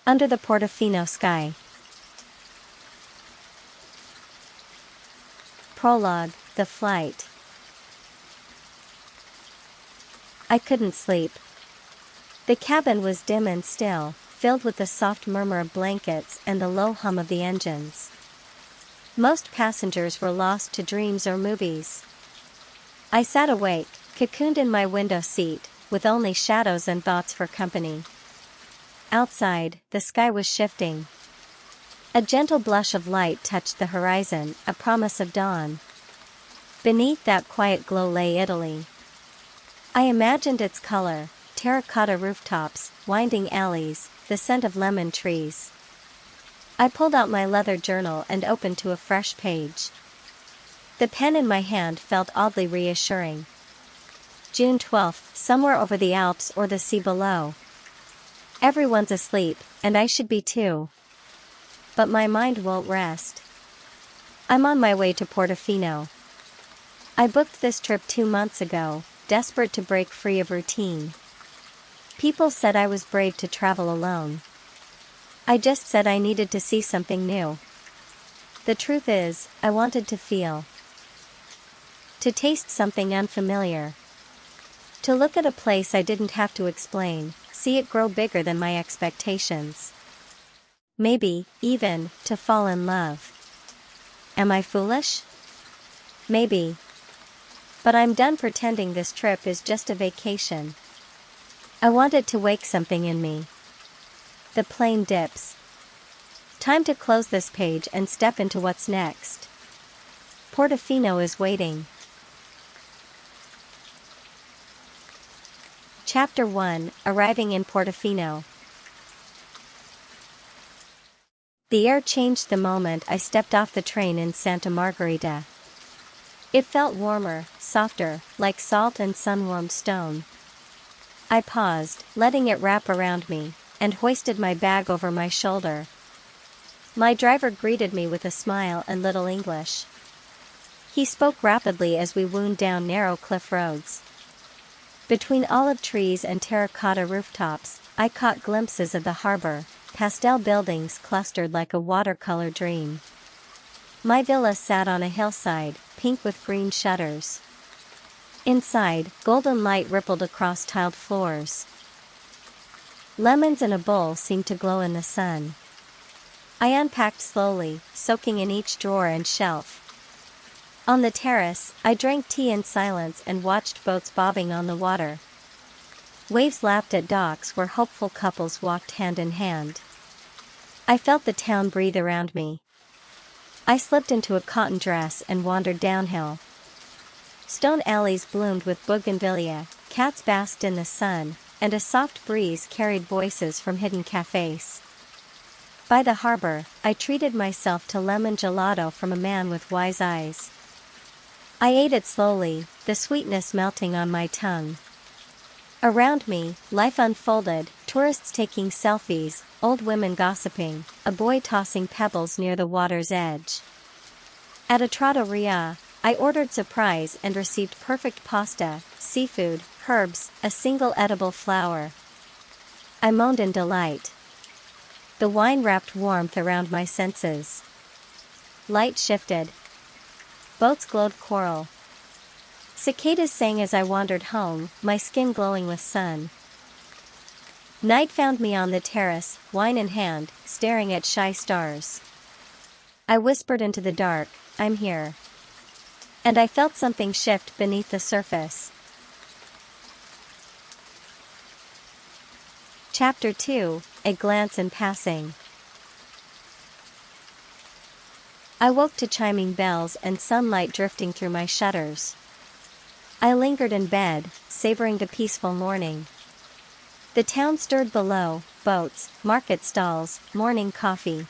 Under the Portofino sky. Prologue, the flight. I couldn't sleep. The cabin was dim and still, filled with the soft murmur of blankets and the low hum of the engines. Most passengers were lost to dreams or movies. I sat awake, cocooned in my window seat, with only shadows and thoughts for company. Outside, the sky was shifting. A gentle blush of light touched the horizon, a promise of dawn. Beneath that quiet glow lay Italy. I imagined its color, terracotta rooftops, winding alleys, the scent of lemon trees. I pulled out my leather journal and opened to a fresh page. The pen in my hand felt oddly reassuring. June 12th, somewhere over the Alps or the sea below. Everyone's asleep, and I should be too. But my mind won't rest. I'm on my way to Portofino. I booked this trip 2 months ago, desperate to break free of routine. People said I was brave to travel alone. I just said I needed to see something new. The truth is, I wanted to feel. To taste something unfamiliar. To look at a place I didn't have to explain, see it grow bigger than my expectations. Maybe, even, to fall in love. Am I foolish? Maybe. But I'm done pretending this trip is just a vacation. I want it to wake something in me. The plane dips. Time to close this page and step into what's next. Portofino is waiting. Chapter 1, Arriving in Portofino. The air changed the moment I stepped off the train in Santa Margherita. It felt warmer, softer, like salt and sun-warmed stone. I paused, letting it wrap around me, and hoisted my bag over my shoulder. My driver greeted me with a smile and little English. He spoke rapidly as we wound down narrow cliff roads. Between olive trees and terracotta rooftops, I caught glimpses of the harbor, pastel buildings clustered like a watercolor dream. My villa sat on a hillside, pink with green shutters. Inside, golden light rippled across tiled floors. Lemons in a bowl seemed to glow in the sun. I unpacked slowly, soaking in each drawer and shelf. On the terrace, I drank tea in silence and watched boats bobbing on the water. Waves lapped at docks where hopeful couples walked hand in hand. I felt the town breathe around me. I slipped into a cotton dress and wandered downhill. Stone alleys bloomed with bougainvillea, cats basked in the sun, and a soft breeze carried voices from hidden cafes. By the harbor, I treated myself to lemon gelato from a man with wise eyes. I ate it slowly, the sweetness melting on my tongue. Around me, life unfolded, tourists taking selfies, old women gossiping, a boy tossing pebbles near the water's edge. At a trattoria, I ordered surprise and received perfect pasta, seafood, herbs, a single edible flower. I moaned in delight. The wine wrapped warmth around my senses. Light shifted. Boats glowed coral. Cicadas sang as I wandered home, my skin glowing with sun. Night found me on the terrace, wine in hand, staring at shy stars. I whispered into the dark, "I'm here." And I felt something shift beneath the surface. Chapter 2, A Glance in Passing. I woke to chiming bells and sunlight drifting through my shutters. I lingered in bed, savoring the peaceful morning. The town stirred below, boats, market stalls, morning coffee.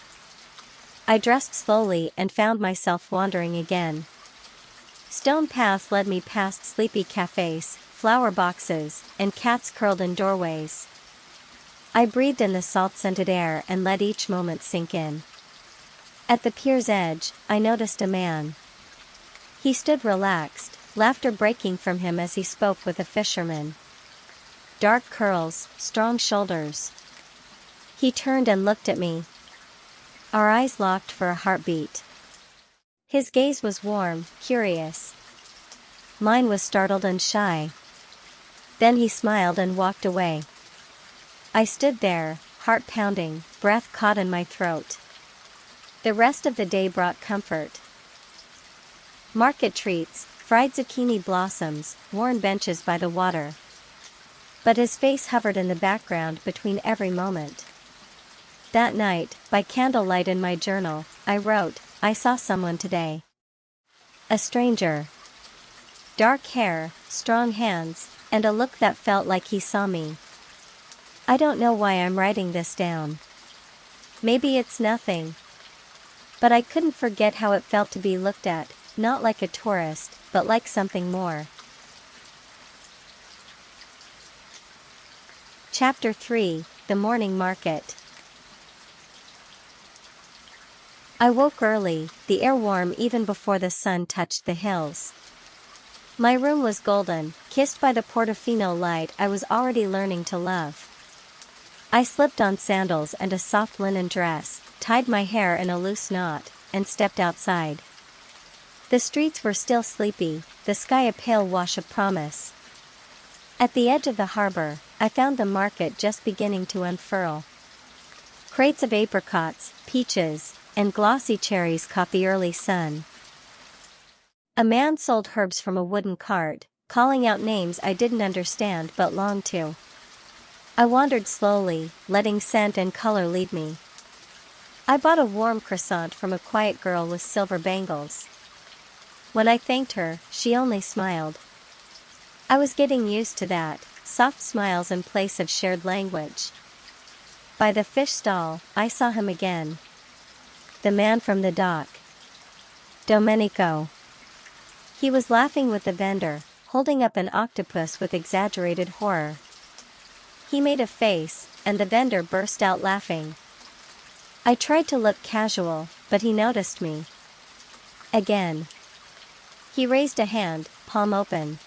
I dressed slowly and found myself wandering again. Stone paths led me past sleepy cafes, flower boxes, and cats curled in doorways. I breathed in the salt-scented air and let each moment sink in. At the pier's edge, I noticed a man. He stood relaxed, laughter breaking from him as he spoke with a fisherman. Dark curls, strong shoulders. He turned and looked at me. Our eyes locked for a heartbeat. His gaze was warm, curious. Mine was startled and shy. Then he smiled and walked away. I stood there, heart pounding, breath caught in my throat. The rest of the day brought comfort. Market treats, fried zucchini blossoms, worn benches by the water. But his face hovered in the background between every moment. That night, by candlelight in my journal, I wrote, I saw someone today. A stranger. Dark hair, strong hands, and a look that felt like he saw me. I don't know why I'm writing this down. Maybe it's nothing. But I couldn't forget how it felt to be looked at, not like a tourist, but like something more. Chapter 3: The Morning Market. I woke early, the air warm even before the sun touched the hills. My room was golden, kissed by the Portofino light I was already learning to love. I slipped on sandals and a soft linen dress, tied my hair in a loose knot, and stepped outside. The streets were still sleepy, the sky a pale wash of promise. At the edge of the harbor, I found the market just beginning to unfurl. Crates of apricots, peaches, and glossy cherries caught the early sun. A man sold herbs from a wooden cart, calling out names I didn't understand but longed to. I wandered slowly, letting scent and color lead me. I bought a warm croissant from a quiet girl with silver bangles. When I thanked her, she only smiled. I was getting used to that, soft smiles in place of shared language. By the fish stall, I saw him again. The man from the dock. Domenico. He was laughing with the vendor, holding up an octopus with exaggerated horror. He made a face, and the vendor burst out laughing. I tried to look casual, but he noticed me. Again. He raised a hand, palm open.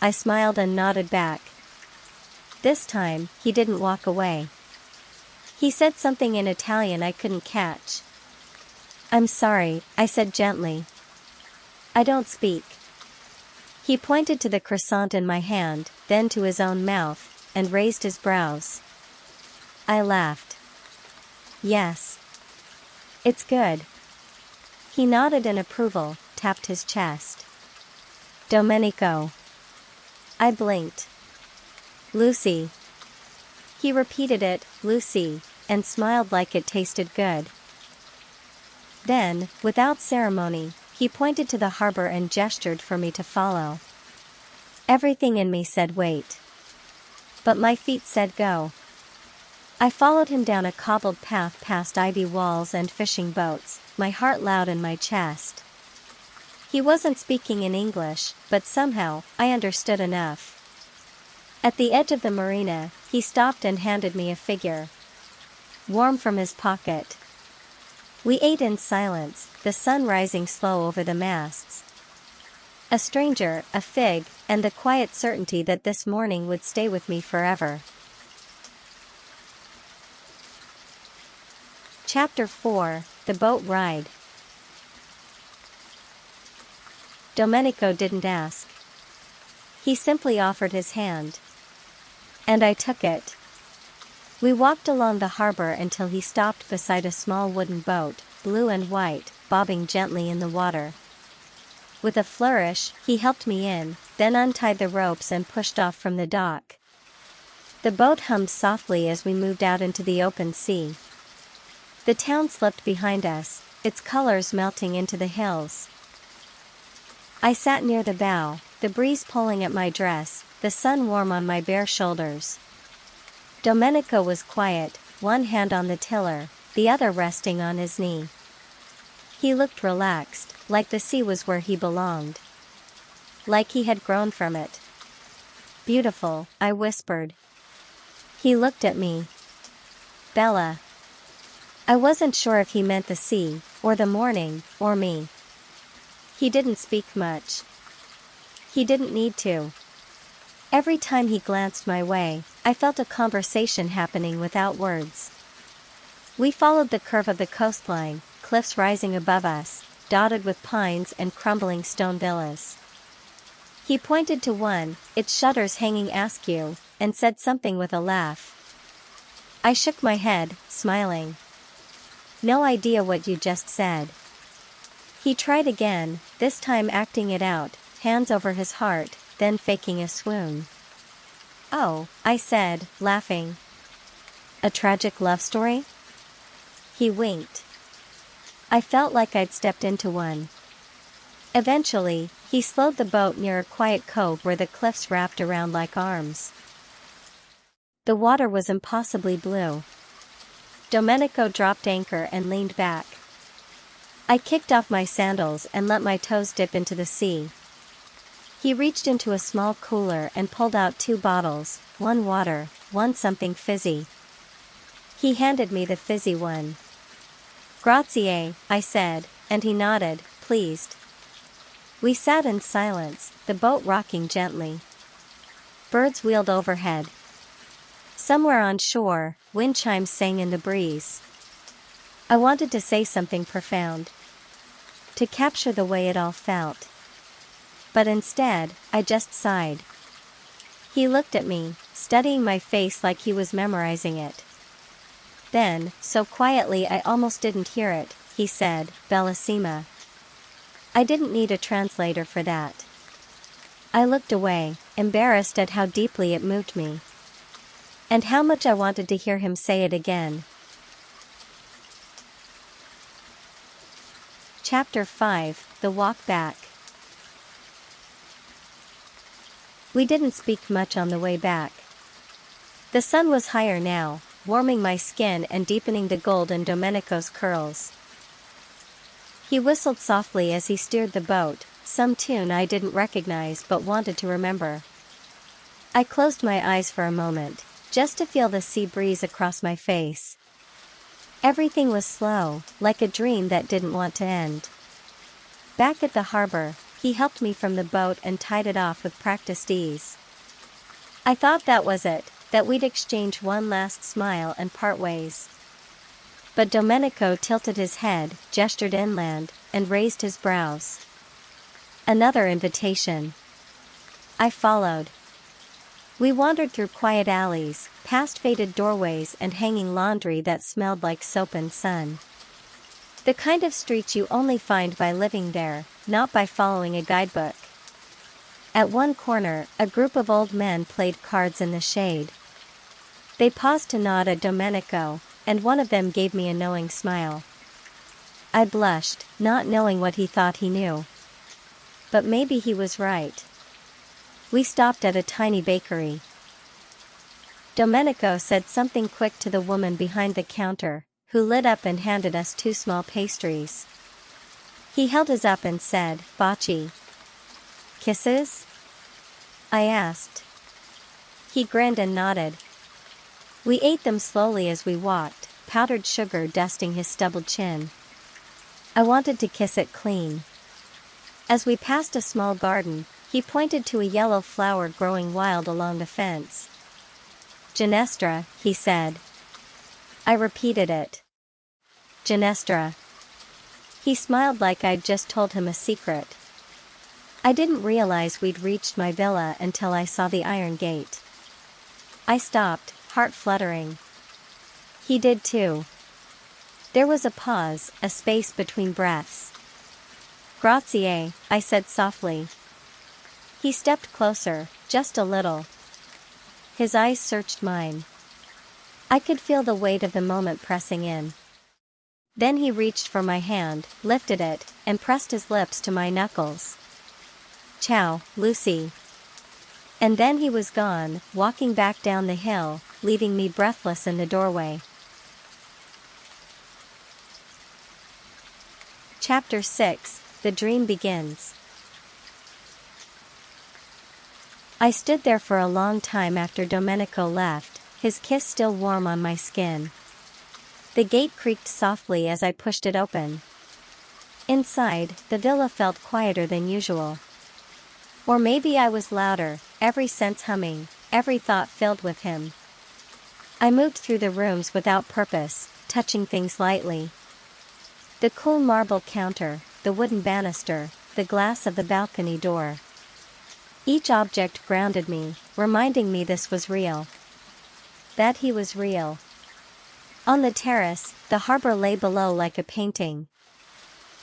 I smiled and nodded back. This time, he didn't walk away. He said something in Italian I couldn't catch. I'm sorry, I said gently. I don't speak. He pointed to the croissant in my hand, then to his own mouth, and raised his brows. I laughed. Yes. It's good. He nodded in approval, tapped his chest. Domenico. I blinked. Lucy. He repeated it, Lucy, and smiled like it tasted good. Then, without ceremony, he pointed to the harbor and gestured for me to follow. Everything in me said wait. But my feet said go. I followed him down a cobbled path past ivy walls and fishing boats, my heart loud in my chest. He wasn't speaking in English, but somehow, I understood enough. At the edge of the marina, he stopped and handed me a figure. Warm from his pocket. We ate in silence, the sun rising slow over the masts. A stranger, a fig, and the quiet certainty that this morning would stay with me forever. Chapter 4: The Boat Ride. Domenico didn't ask. He simply offered his hand. And I took it. We walked along the harbor until he stopped beside a small wooden boat, blue and white, bobbing gently in the water. With a flourish, he helped me in, then untied the ropes and pushed off from the dock. The boat hummed softly as we moved out into the open sea. The town slipped behind us, its colors melting into the hills. I sat near the bow, the breeze pulling at my dress, the sun warm on my bare shoulders. Domenico was quiet, one hand on the tiller, the other resting on his knee. He looked relaxed, like the sea was where he belonged. Like he had grown from it. Beautiful, I whispered. He looked at me. Bella. I wasn't sure if he meant the sea, or the morning, or me. He didn't speak much. He didn't need to. Every time he glanced my way, I felt a conversation happening without words. We followed the curve of the coastline, cliffs rising above us, dotted with pines and crumbling stone villas. He pointed to one, its shutters hanging askew, and said something with a laugh. I shook my head, smiling. No idea what you just said. He tried again, this time acting it out, hands over his heart, then faking a swoon. Oh, I said, laughing. A tragic love story? He winked. I felt like I'd stepped into one. Eventually, he slowed the boat near a quiet cove where the cliffs wrapped around like arms. The water was impossibly blue. Domenico dropped anchor and leaned back. I kicked off my sandals and let my toes dip into the sea. He reached into a small cooler and pulled out 2 bottles, one water, one something fizzy. He handed me the fizzy one. Grazie, I said, and he nodded, pleased. We sat in silence, the boat rocking gently. Birds wheeled overhead. Somewhere on shore, wind chimes sang in the breeze. I wanted to say something profound, to capture the way it all felt. But instead, I just sighed. He looked at me, studying my face like he was memorizing it. Then, so quietly I almost didn't hear it, he said, Bellissima. I didn't need a translator for that. I looked away, embarrassed at how deeply it moved me. And how much I wanted to hear him say it again. Chapter 5, The Walk Back. We didn't speak much on the way back. The sun was higher now, warming my skin and deepening the gold in Domenico's curls. He whistled softly as he steered the boat, some tune I didn't recognize but wanted to remember. I closed my eyes for a moment, just to feel the sea breeze across my face. Everything was slow, like a dream that didn't want to end. Back at the harbor, he helped me from the boat and tied it off with practiced ease. I thought that was it, that we'd exchange one last smile and part ways. But Domenico tilted his head, gestured inland, and raised his brows. Another invitation. I followed. We wandered through quiet alleys, past faded doorways and hanging laundry that smelled like soap and sun. The kind of streets you only find by living there, not by following a guidebook. At one corner, a group of old men played cards in the shade. They paused to nod at Domenico, and one of them gave me a knowing smile. I blushed, not knowing what he thought he knew. But maybe he was right. We stopped at a tiny bakery. Domenico said something quick to the woman behind the counter, who lit up and handed us 2 small pastries. He held his up and said, Baci. Kisses? I asked. He grinned and nodded. We ate them slowly as we walked, powdered sugar dusting his stubbled chin. I wanted to kiss it clean. As we passed a small garden, he pointed to a yellow flower growing wild along the fence. Ginestra, he said. I repeated it. Ginestra. He smiled like I'd just told him a secret. I didn't realize we'd reached my villa until I saw the iron gate. I stopped, heart fluttering. He did too. There was a pause, a space between breaths. Grazie, I said softly. He stepped closer, just a little. His eyes searched mine. I could feel the weight of the moment pressing in. Then he reached for my hand, lifted it, and pressed his lips to my knuckles. Ciao, Lucy. And then he was gone, walking back down the hill, leaving me breathless in the doorway. Chapter 6, The Dream Begins. I stood there for a long time after Domenico left, his kiss still warm on my skin. The gate creaked softly as I pushed it open. Inside, the villa felt quieter than usual. Or maybe I was louder, every sense humming, every thought filled with him. I moved through the rooms without purpose, touching things lightly. The cool marble counter, the wooden banister, the glass of the balcony door. Each object grounded me, reminding me this was real. That he was real. On the terrace, the harbor lay below like a painting.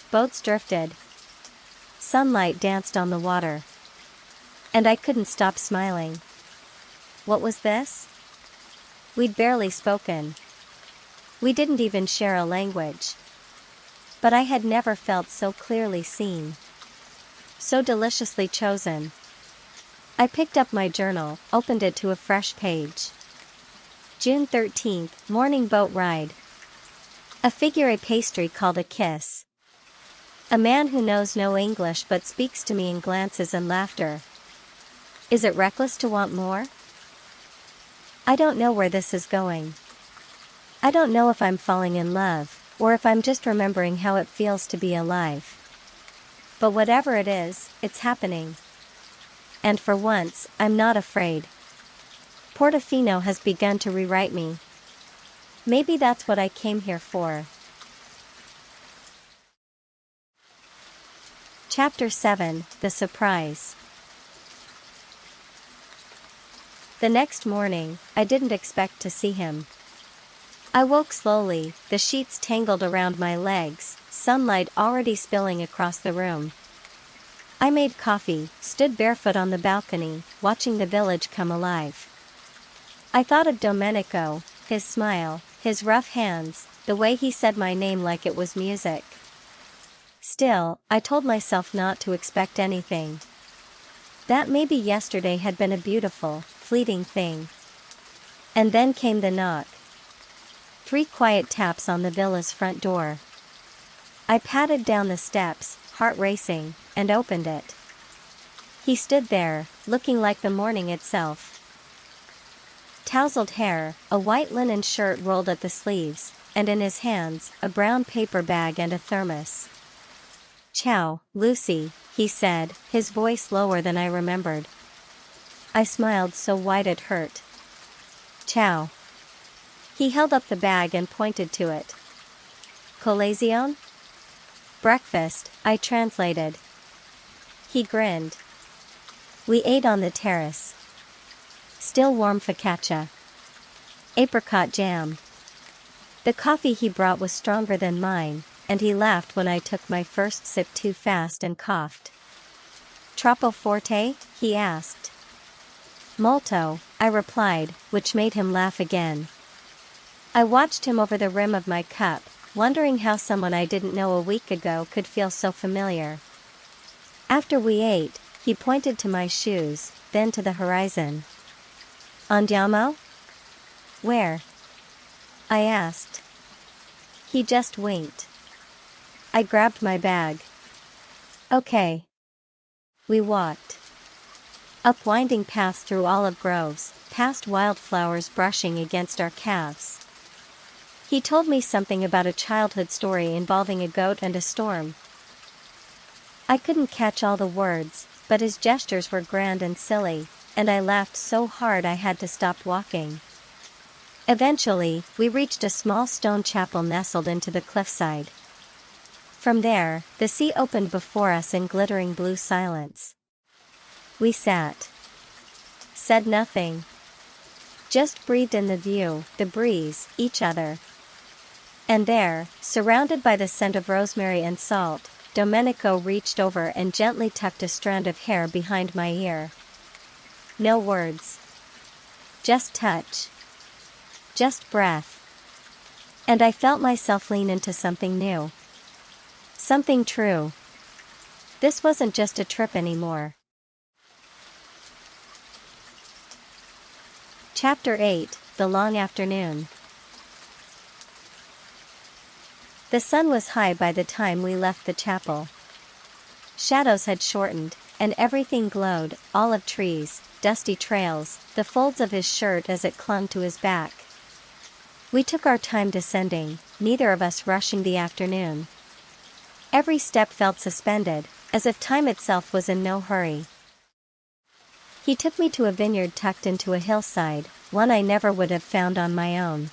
Boats drifted. Sunlight danced on the water. And I couldn't stop smiling. What was this? We'd barely spoken. We didn't even share a language. But I had never felt so clearly seen. So deliciously chosen. I picked up my journal, opened it to a fresh page. June 13th, morning boat ride. A figure pastry called a kiss. A man who knows no English but speaks to me in glances and laughter. Is it reckless to want more? I don't know where this is going. I don't know if I'm falling in love, or if I'm just remembering how it feels to be alive. But whatever it is, it's happening. And for once, I'm not afraid. Portofino has begun to rewrite me. Maybe that's what I came here for. Chapter 7, The Surprise. The next morning, I didn't expect to see him. I woke slowly, the sheets tangled around my legs, sunlight already spilling across the room. I made coffee, stood barefoot on the balcony, watching the village come alive. I thought of Domenico, his smile, his rough hands, the way he said my name like it was music. Still, I told myself not to expect anything. That maybe yesterday had been a beautiful, fleeting thing. And then came the knock. 3 quiet taps on the villa's front door. I padded down the steps, heart racing, and opened it. He stood there, looking like the morning itself. Tousled hair, a white linen shirt rolled at the sleeves, and in his hands, a brown paper bag and a thermos. "Ciao, Lucy," he said, his voice lower than I remembered. I smiled so wide it hurt. "Ciao." He held up the bag and pointed to it. "Colazione?" "Breakfast," I translated. He grinned. We ate on the terrace. Still warm focaccia. Apricot jam. The coffee he brought was stronger than mine, and he laughed when I took my first sip too fast and coughed. "Troppo forte?" he asked. "Molto," I replied, which made him laugh again. I watched him over the rim of my cup, wondering how someone I didn't know a week ago could feel so familiar. After we ate, he pointed to my shoes, then to the horizon. "Andiamo?" "Where?" I asked. He just winked. I grabbed my bag. "Okay." We walked. Up winding paths through olive groves, past wildflowers brushing against our calves. He told me something about a childhood story involving a goat and a storm. I couldn't catch all the words, but his gestures were grand and silly, and I laughed so hard I had to stop walking. Eventually, we reached a small stone chapel nestled into the cliffside. From there, the sea opened before us in glittering blue silence. We sat. Said nothing. Just breathed in the view, the breeze, each other. And there, surrounded by the scent of rosemary and salt, Domenico reached over and gently tucked a strand of hair behind my ear. No words. Just touch. Just breath. And I felt myself lean into something new. Something true. This wasn't just a trip anymore. Chapter 8, The Long Afternoon. The sun was high by the time we left the chapel. Shadows had shortened, and everything glowed, olive trees, dusty trails, the folds of his shirt as it clung to his back. We took our time descending, neither of us rushing the afternoon. Every step felt suspended, as if time itself was in no hurry. He took me to a vineyard tucked into a hillside, one I never would have found on my own.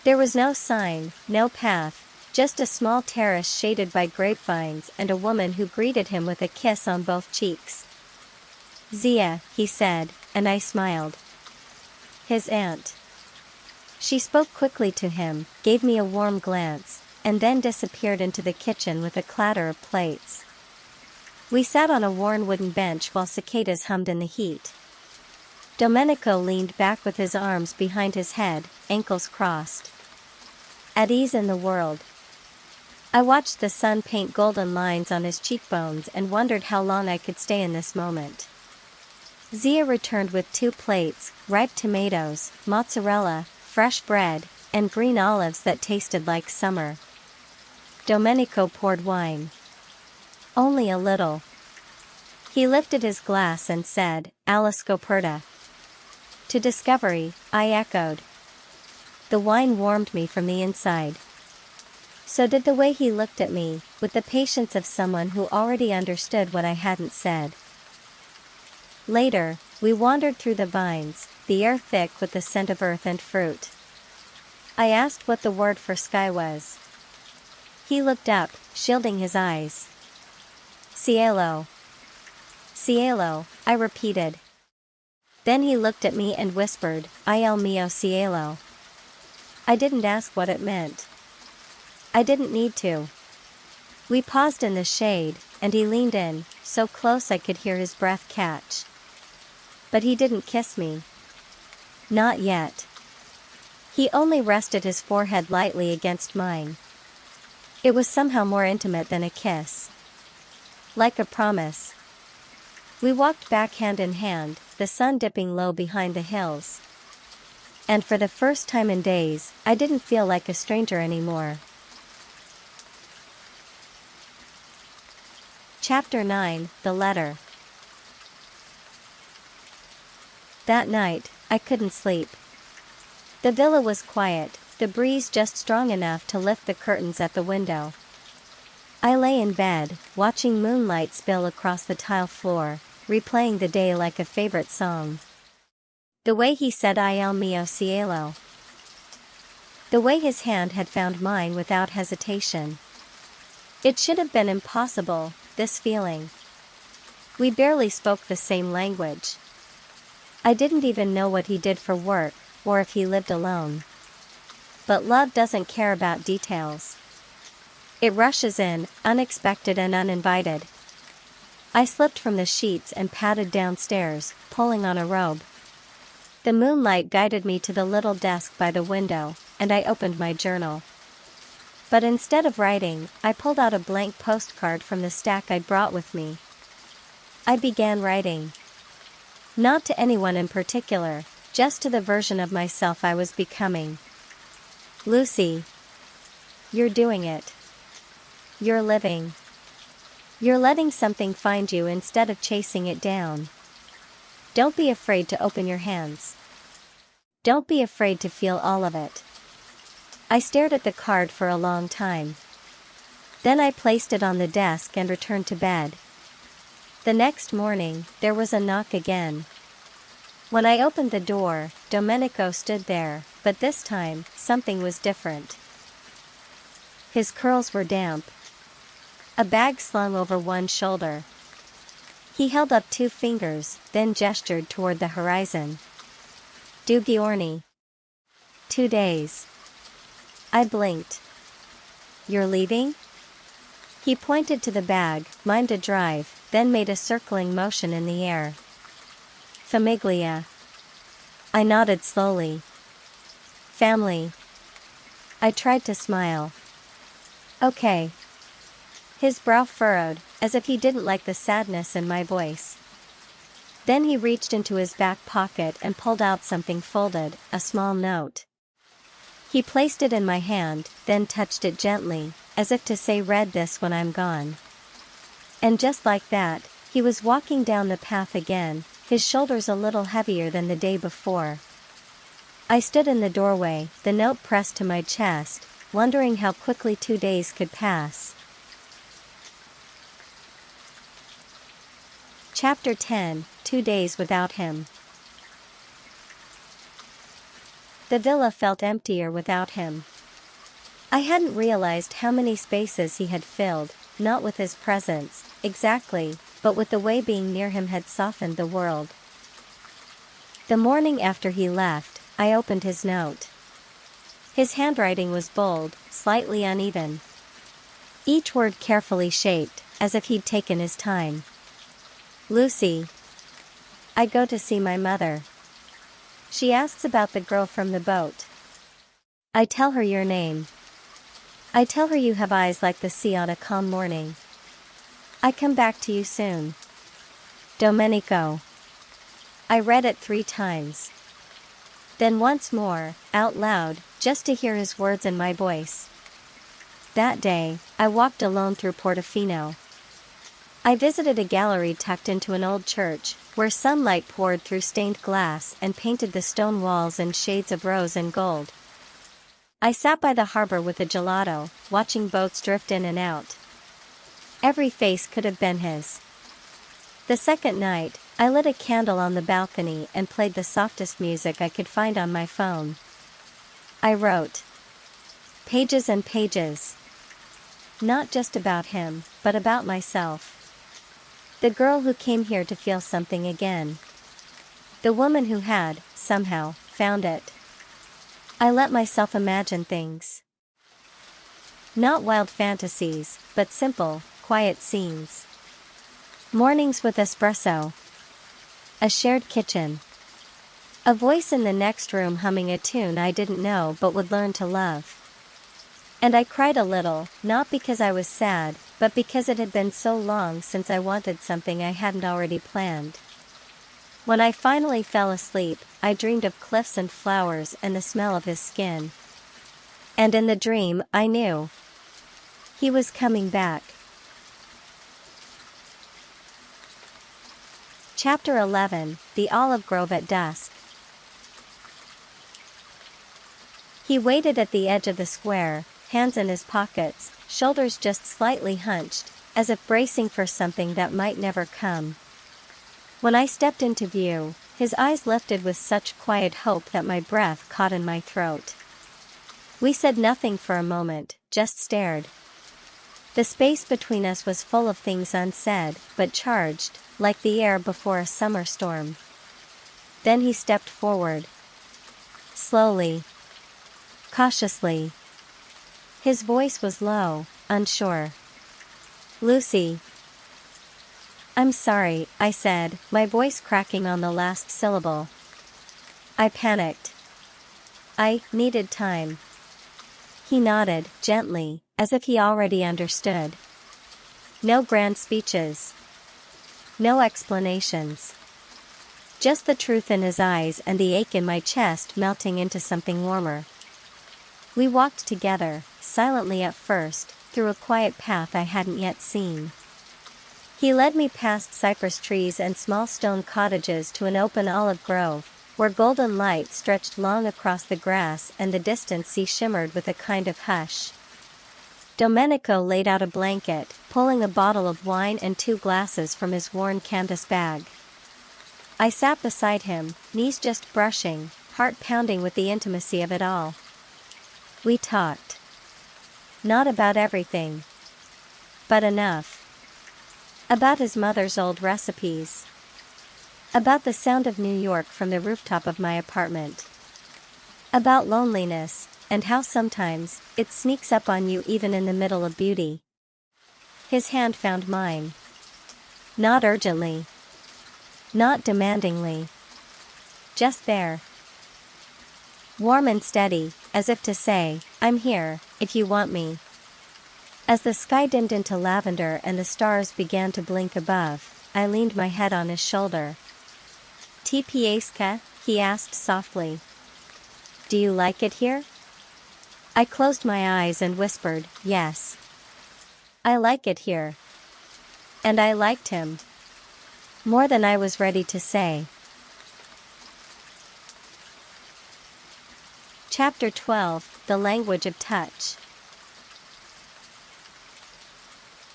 There was no sign, no path, just a small terrace shaded by grapevines and a woman who greeted him with a kiss on both cheeks. "Zia," he said, and I smiled. His aunt. She spoke quickly to him, gave me a warm glance, and then disappeared into the kitchen with a clatter of plates. We sat on a worn wooden bench while cicadas hummed in the heat. Domenico leaned back with his arms behind his head, ankles crossed. At ease in the world. I watched the sun paint golden lines on his cheekbones and wondered how long I could stay in this moment. Zia returned with 2 plates, ripe tomatoes, mozzarella, fresh bread, and green olives that tasted like summer. Domenico poured wine. Only a little. He lifted his glass and said, "Alla scoperta." "To discovery," I echoed. The wine warmed me from the inside. So did the way he looked at me, with the patience of someone who already understood what I hadn't said. Later, we wandered through the vines, the air thick with the scent of earth and fruit. I asked what the word for sky was. He looked up, shielding his eyes. "Cielo." "Cielo," I repeated. Then he looked at me and whispered, "Il mio cielo." I didn't ask what it meant. I didn't need to. We paused in the shade, and he leaned in, so close I could hear his breath catch. But he didn't kiss me. Not yet. He only rested his forehead lightly against mine. It was somehow more intimate than a kiss. Like a promise. We walked back hand in hand, the sun dipping low behind the hills. And for the first time in days, I didn't feel like a stranger anymore. Chapter 9, The Letter. That night, I couldn't sleep. The villa was quiet, the breeze just strong enough to lift the curtains at the window. I lay in bed, watching moonlight spill across the tile floor, replaying the day like a favorite song. The way he said "Il mio cielo." The way his hand had found mine without hesitation. It should have been impossible, this feeling. We barely spoke the same language. I didn't even know what he did for work, or if he lived alone. But love doesn't care about details. It rushes in, unexpected and uninvited. I slipped from the sheets and padded downstairs, pulling on a robe. The moonlight guided me to the little desk by the window, and I opened my journal. But instead of writing, I pulled out a blank postcard from the stack I'd brought with me. I began writing. Not to anyone in particular, just to the version of myself I was becoming. Lucy. You're doing it. You're living. You're letting something find you instead of chasing it down. Don't be afraid to open your hands. Don't be afraid to feel all of it. I stared at the card for a long time. Then I placed it on the desk and returned to bed. The next morning, there was a knock again. When I opened the door, Domenico stood there, but this time, something was different. His curls were damp. A bag slung over one shoulder. He held up 2 fingers, then gestured toward the horizon. 2 giorni. 2 days. I blinked. You're leaving? He pointed to the bag, mimed a drive, then made a circling motion in the air. Famiglia. I nodded slowly. Family. I tried to smile. Okay. His brow furrowed, as if he didn't like the sadness in my voice. Then he reached into his back pocket and pulled out something folded, a small note. He placed it in my hand, then touched it gently, as if to say, "Read this when I'm gone." And just like that, he was walking down the path again, his shoulders a little heavier than the day before. I stood in the doorway, the note pressed to my chest, wondering how quickly 2 days could pass. Chapter 10, 2 Days Without Him. The villa felt emptier without him. I hadn't realized how many spaces he had filled, not with his presence, exactly, but with the way being near him had softened the world. The morning after he left, I opened his note. His handwriting was bold, slightly uneven. Each word carefully shaped, as if he'd taken his time. Lucy. I go to see my mother. She asks about the girl from the boat. I tell her your name. I tell her you have eyes like the sea on a calm morning. I come back to you soon. Domenico. I read it 3 times. Then once more, out loud, just to hear his words and my voice. That day, I walked alone through Portofino. I visited a gallery tucked into an old church, where sunlight poured through stained glass and painted the stone walls in shades of rose and gold. I sat by the harbor with a gelato, watching boats drift in and out. Every face could have been his. The second night, I lit a candle on the balcony and played the softest music I could find on my phone. I wrote. Pages and pages. Not just about him, but about myself. The girl who came here to feel something again. The woman who had, somehow, found it. I let myself imagine things. Not wild fantasies, but simple, quiet scenes. Mornings with espresso. A shared kitchen. A voice in the next room humming a tune I didn't know but would learn to love. And I cried a little, not because I was sad, but because it had been so long since I wanted something I hadn't already planned. When I finally fell asleep, I dreamed of cliffs and flowers and the smell of his skin. And in the dream, I knew. He was coming back. Chapter 11, The Olive Grove at Dusk. He waited at the edge of the square, hands in his pockets, shoulders just slightly hunched, as if bracing for something that might never come. When I stepped into view, his eyes lifted with such quiet hope that my breath caught in my throat. We said nothing for a moment, just stared. The space between us was full of things unsaid, but charged, like the air before a summer storm. Then he stepped forward. Slowly. Cautiously. His voice was low, unsure. Lucy. I'm sorry, I said, my voice cracking on the last syllable. I panicked. I needed time. He nodded, gently, as if he already understood. No grand speeches. No explanations. Just the truth in his eyes and the ache in my chest melting into something warmer. We walked together, silently at first, through a quiet path I hadn't yet seen. He led me past cypress trees and small stone cottages to an open olive grove, where golden light stretched long across the grass and the distant sea shimmered with a kind of hush. Domenico laid out a blanket, pulling a bottle of wine and 2 glasses from his worn canvas bag. I sat beside him, knees just brushing, heart pounding with the intimacy of it all. We talked. Not about everything. But enough. About his mother's old recipes. About the sound of New York from the rooftop of my apartment. About loneliness, and how sometimes, it sneaks up on you even in the middle of beauty. His hand found mine. Not urgently. Not demandingly. Just there. Warm and steady, as if to say, I'm here, if you want me. As the sky dimmed into lavender and the stars began to blink above, I leaned my head on his shoulder. Ti piace? He asked softly. Do you like it here? I closed my eyes and whispered, yes. I like it here. And I liked him. More than I was ready to say. Chapter 12, The Language of Touch.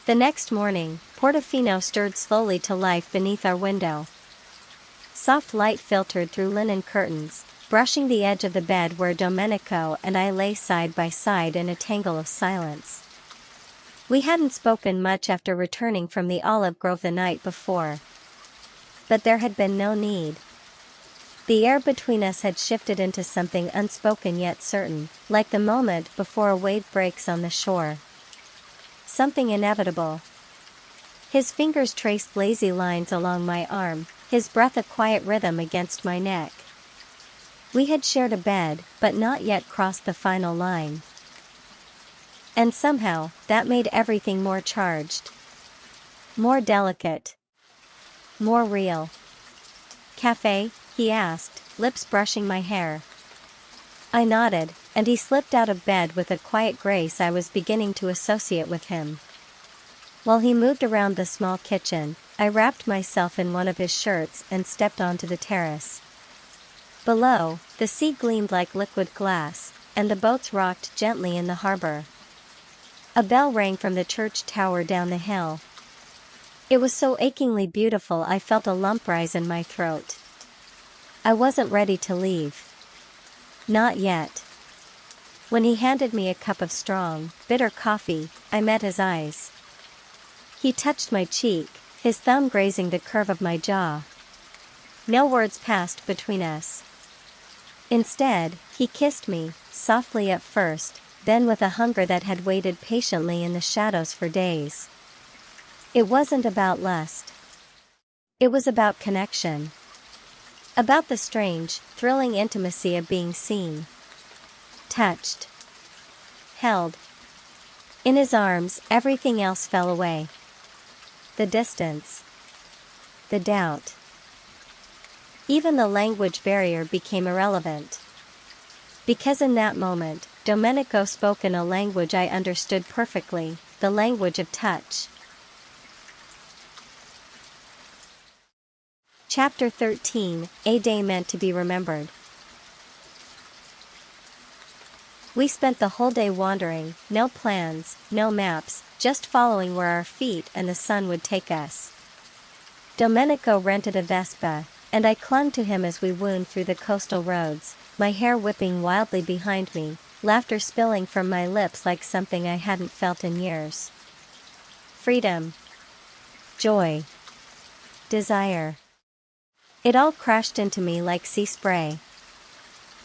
The next morning, Portofino stirred slowly to life beneath our window. Soft light filtered through linen curtains, brushing the edge of the bed where Domenico and I lay side by side in a tangle of silence. We hadn't spoken much after returning from the olive grove the night before. But there had been no need. The air between us had shifted into something unspoken yet certain, like the moment before a wave breaks on the shore. Something inevitable. His fingers traced lazy lines along my arm, his breath a quiet rhythm against my neck. We had shared a bed, but not yet crossed the final line. And somehow, that made everything more charged. More delicate. More real. "Cafe?" he asked, lips brushing my hair. I nodded, and he slipped out of bed with a quiet grace I was beginning to associate with him. While he moved around the small kitchen, I wrapped myself in one of his shirts and stepped onto the terrace. Below, the sea gleamed like liquid glass, and the boats rocked gently in the harbor. A bell rang from the church tower down the hill. It was so achingly beautiful I felt a lump rise in my throat. I wasn't ready to leave. Not yet. When he handed me a cup of strong, bitter coffee, I met his eyes. He touched my cheek, his thumb grazing the curve of my jaw. No words passed between us. Instead, he kissed me, softly at first, then with a hunger that had waited patiently in the shadows for days. It wasn't about lust. It was about connection. About the strange, thrilling intimacy of being seen. Touched. Held. In his arms, everything else fell away. The distance. The doubt. Even the language barrier became irrelevant. Because in that moment, Domenico spoke in a language I understood perfectly, the language of touch. Chapter 13, A Day Meant to be Remembered. We spent the whole day wandering, no plans, no maps, just following where our feet and the sun would take us. Domenico rented a Vespa, and I clung to him as we wound through the coastal roads, my hair whipping wildly behind me, laughter spilling from my lips like something I hadn't felt in years. Freedom. Joy. Desire. It all crashed into me like sea spray.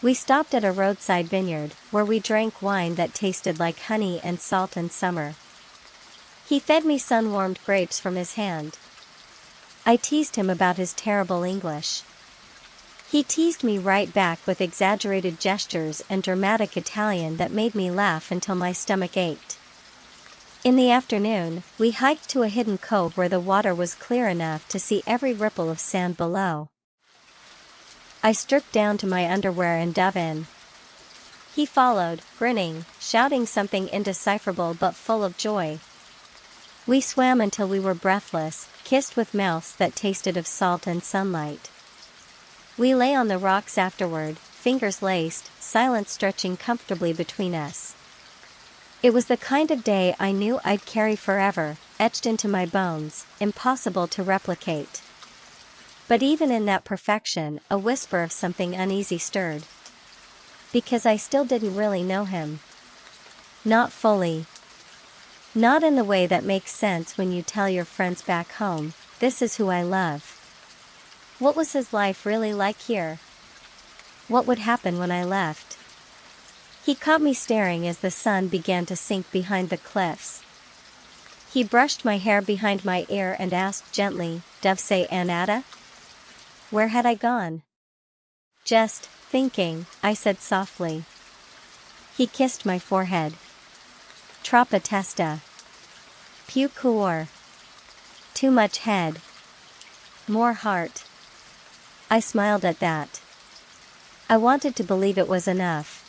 We stopped at a roadside vineyard, where we drank wine that tasted like honey and salt in summer. He fed me sun-warmed grapes from his hand. I teased him about his terrible English. He teased me right back with exaggerated gestures and dramatic Italian that made me laugh until my stomach ached. In the afternoon, we hiked to a hidden cove where the water was clear enough to see every ripple of sand below. I stripped down to my underwear and dove in. He followed, grinning, shouting something indecipherable but full of joy. We swam until we were breathless, kissed with mouths that tasted of salt and sunlight. We lay on the rocks afterward, fingers laced, silence stretching comfortably between us. It was the kind of day I knew I'd carry forever, etched into my bones, impossible to replicate. But even in that perfection, a whisper of something uneasy stirred. Because I still didn't really know him. Not fully. Not in the way that makes sense when you tell your friends back home, "This is who I love." What was his life really like here? What would happen when I left? He caught me staring as the sun began to sink behind the cliffs. He brushed my hair behind my ear and asked gently, "Dove say Annata?" Where had I gone? "Just thinking," I said softly. He kissed my forehead. "Troppa testa. Più cuore. Too much head. More heart." I smiled at that. I wanted to believe it was enough.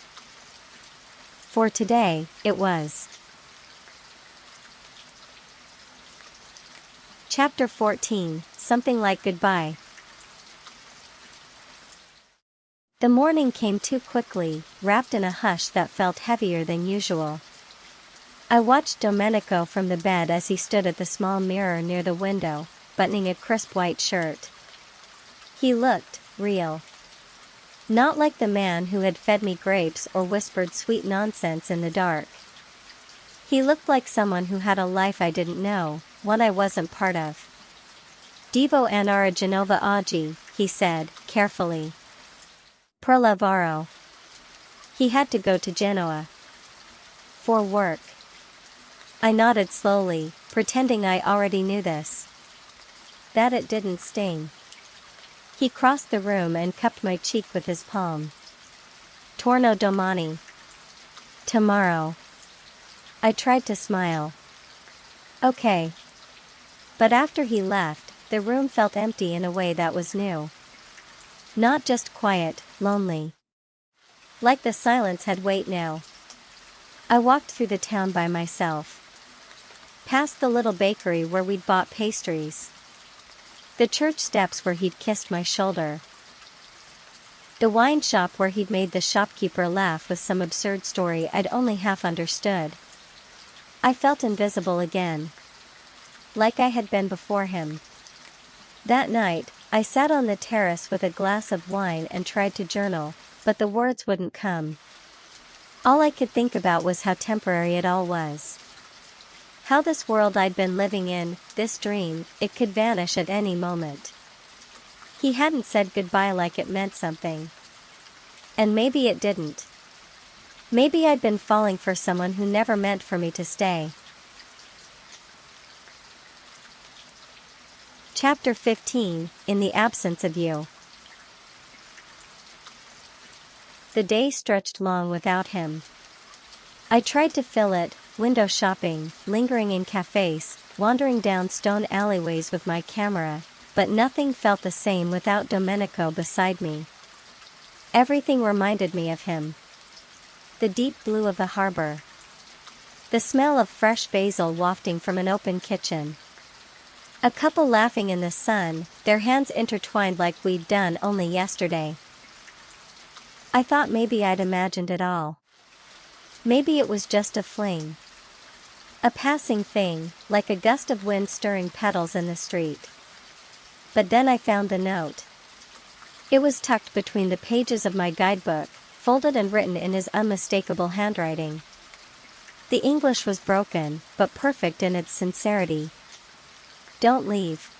For today, it was. Chapter 14, Something Like Goodbye. The morning came too quickly, wrapped in a hush that felt heavier than usual. I watched Domenico from the bed as he stood at the small mirror near the window, buttoning a crisp white shirt. He looked real. Not like the man who had fed me grapes or whispered sweet nonsense in the dark. He looked like someone who had a life I didn't know, one I wasn't part of. Devo andare Genova oggi, he said, carefully. Per lavoro. He had to go to Genoa. For work. I nodded slowly, pretending I already knew this. That it didn't sting. He crossed the room and cupped my cheek with his palm. Torno domani. Tomorrow. I tried to smile. Okay. But after he left, the room felt empty in a way that was new. Not just quiet, lonely. Like the silence had weight now. I walked through the town by myself. Past the little bakery where we'd bought pastries. The church steps where he'd kissed my shoulder. The wine shop where he'd made the shopkeeper laugh with some absurd story I'd only half understood. I felt invisible again. Like I had been before him. That night, I sat on the terrace with a glass of wine and tried to journal, but the words wouldn't come. All I could think about was how temporary it all was. How this world I'd been living in, this dream, it could vanish at any moment. He hadn't said goodbye like it meant something. And maybe it didn't. Maybe I'd been falling for someone who never meant for me to stay. Chapter 15, In the Absence of You. The day stretched long without him. I tried to fill it, window shopping, lingering in cafes, wandering down stone alleyways with my camera, but nothing felt the same without Domenico beside me. Everything reminded me of him. The deep blue of the harbor. The smell of fresh basil wafting from an open kitchen. A couple laughing in the sun, their hands intertwined like we'd done only yesterday. I thought maybe I'd imagined it all. Maybe it was just a fling. A passing thing, like a gust of wind stirring petals in the street. But then I found the note. It was tucked between the pages of my guidebook, folded and written in his unmistakable handwriting. The English was broken, but perfect in its sincerity. Don't leave.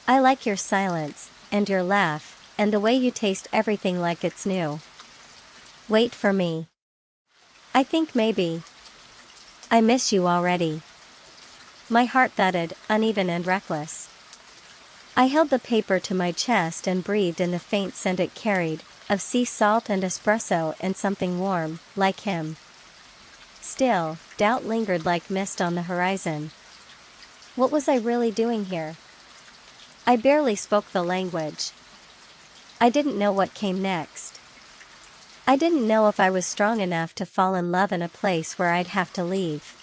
I like your silence, and your laugh, and the way you taste everything like it's new. Wait for me. I think maybe. I miss you already. My heart thudded, uneven and reckless. I held the paper to my chest and breathed in the faint scent it carried, of sea salt and espresso and something warm, like him. Still, doubt lingered like mist on the horizon. What was I really doing here? I barely spoke the language. I didn't know what came next. I didn't know if I was strong enough to fall in love in a place where I'd have to leave.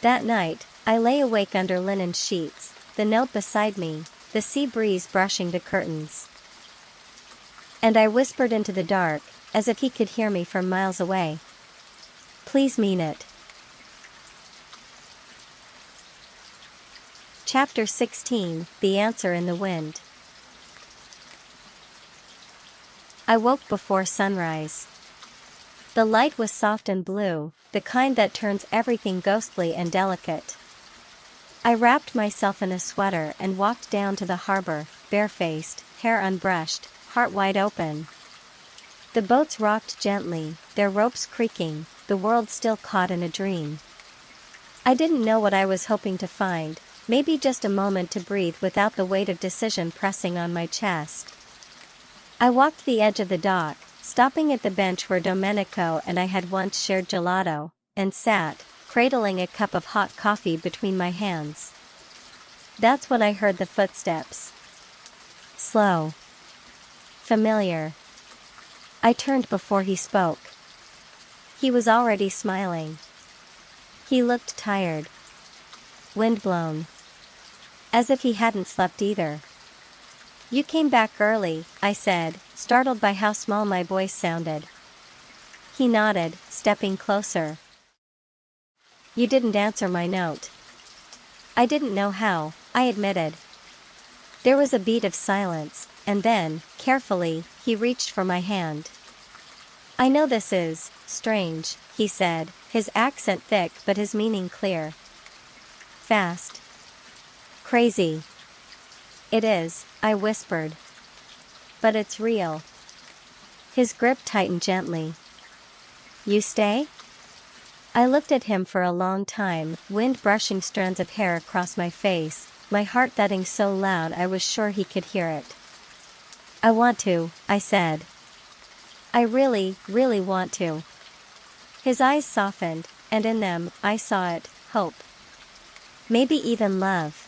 That night, I lay awake under linen sheets, the note beside me, the sea breeze brushing the curtains. And I whispered into the dark, as if he could hear me from miles away. Please mean it. Chapter 16, The Answer in the Wind. I woke before sunrise. The light was soft and blue, the kind that turns everything ghostly and delicate. I wrapped myself in a sweater and walked down to the harbor, barefaced, hair unbrushed, heart wide open. The boats rocked gently, their ropes creaking, the world still caught in a dream. I didn't know what I was hoping to find, maybe just a moment to breathe without the weight of decision pressing on my chest. I walked the edge of the dock, stopping at the bench where Domenico and I had once shared gelato, and sat, cradling a cup of hot coffee between my hands. That's when I heard the footsteps. Slow. Familiar. I turned before he spoke. He was already smiling. He looked tired. Windblown. As if he hadn't slept either. You came back early, I said, startled by how small my voice sounded. He nodded, stepping closer. You didn't answer my note. I didn't know how, I admitted. There was a beat of silence, and then, carefully, he reached for my hand. I know this is strange, he said, his accent thick but his meaning clear. Fast. Crazy. It is, I whispered. But it's real. His grip tightened gently. You stay? I looked at him for a long time, wind brushing strands of hair across my face, my heart thudding so loud I was sure he could hear it. I want to, I said. I really, really want to. His eyes softened, and in them, I saw it, hope. Maybe even love.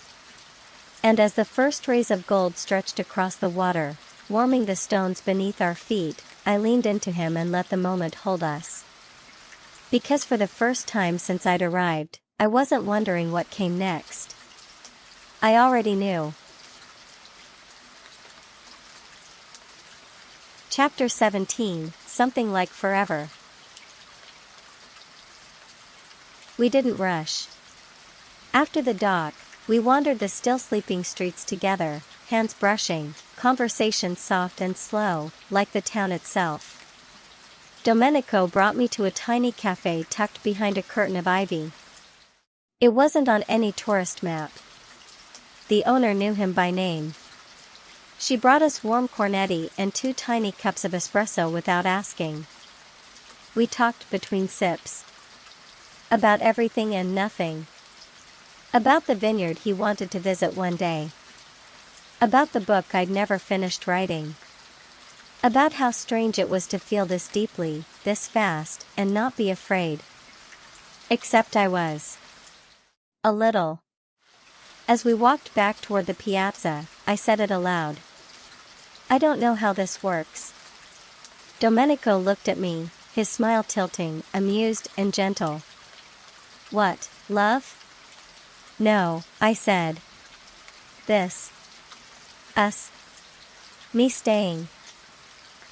And as the first rays of gold stretched across the water, warming the stones beneath our feet, I leaned into him and let the moment hold us. Because for the first time since I'd arrived, I wasn't wondering what came next. I already knew. Chapter 17, Something Like Forever. We didn't rush. After the dock, we wandered the still sleeping streets together, hands brushing, conversation soft and slow, like the town itself. Domenico brought me to a tiny cafe tucked behind a curtain of ivy. It wasn't on any tourist map. The owner knew him by name. She brought us warm cornetti and 2 tiny cups of espresso without asking. We talked between sips. About everything and nothing. About the vineyard he wanted to visit one day. About the book I'd never finished writing. About how strange it was to feel this deeply, this fast, and not be afraid. Except I was. A little. As we walked back toward the piazza, I said it aloud. I don't know how this works. Domenico looked at me, his smile tilting, amused and gentle. What, love? No, I said. This. Us. Me staying.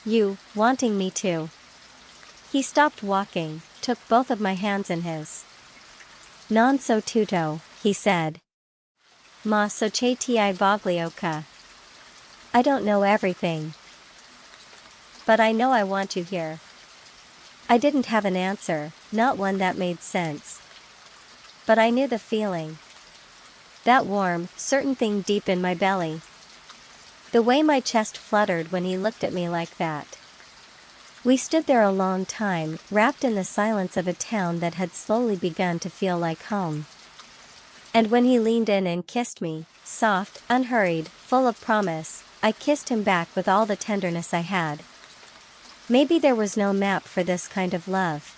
You, wanting me to. He stopped walking, took both of my hands in his. Non so tutto, he said. Ma so che ti voglio. I don't know everything. But I know I want you here. I didn't have an answer, not one that made sense. But I knew the feeling. That warm, certain thing deep in my belly. The way my chest fluttered when he looked at me like that. We stood there a long time, wrapped in the silence of a town that had slowly begun to feel like home. And when he leaned in and kissed me, soft, unhurried, full of promise, I kissed him back with all the tenderness I had. Maybe there was no map for this kind of love.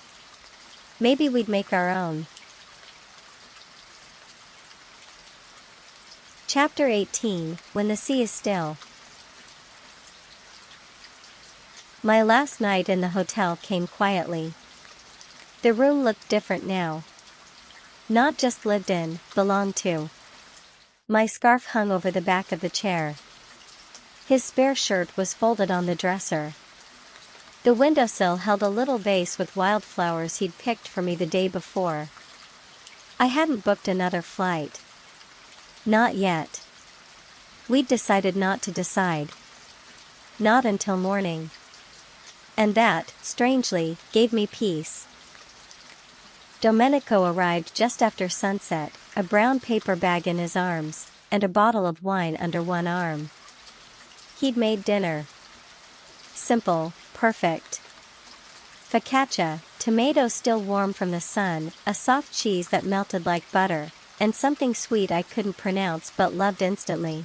Maybe we'd make our own. Chapter 18, When the Sea is Still. My last night in the hotel came quietly. The room looked different now. Not just lived in, belonged to. My scarf hung over the back of the chair. His spare shirt was folded on the dresser. The windowsill held a little vase with wildflowers he'd picked for me the day before. I hadn't booked another flight. Not yet. We'd decided not to decide. Not until morning. And that, strangely, gave me peace. Domenico arrived just after sunset, a brown paper bag in his arms, and a bottle of wine under one arm. He'd made dinner. Simple, perfect. Focaccia, tomatoes still warm from the sun, a soft cheese that melted like butter, and something sweet I couldn't pronounce but loved instantly.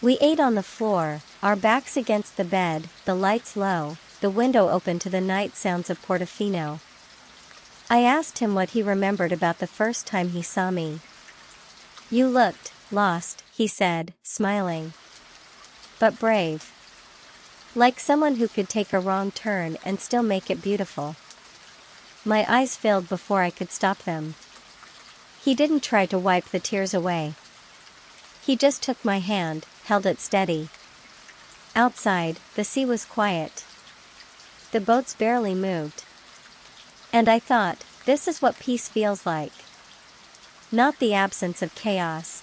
We ate on the floor, our backs against the bed, the lights low, the window open to the night sounds of Portofino. I asked him what he remembered about the first time he saw me. You looked lost, he said, smiling. But brave. Like someone who could take a wrong turn and still make it beautiful. My eyes filled before I could stop them. He didn't try to wipe the tears away. He just took my hand, held it steady. Outside, the sea was quiet. The boats barely moved. And I thought, This is what peace feels like. Not the absence of chaos,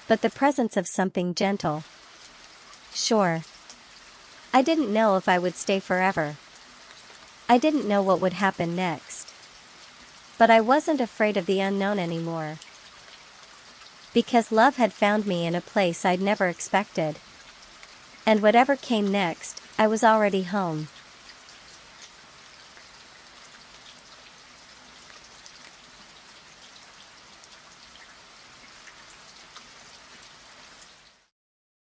but the presence of something gentle. Sure. I didn't know if I would stay forever. I didn't know what would happen next. But I wasn't afraid of the unknown anymore. Because love had found me in a place I'd never expected. And whatever came next, I was already home.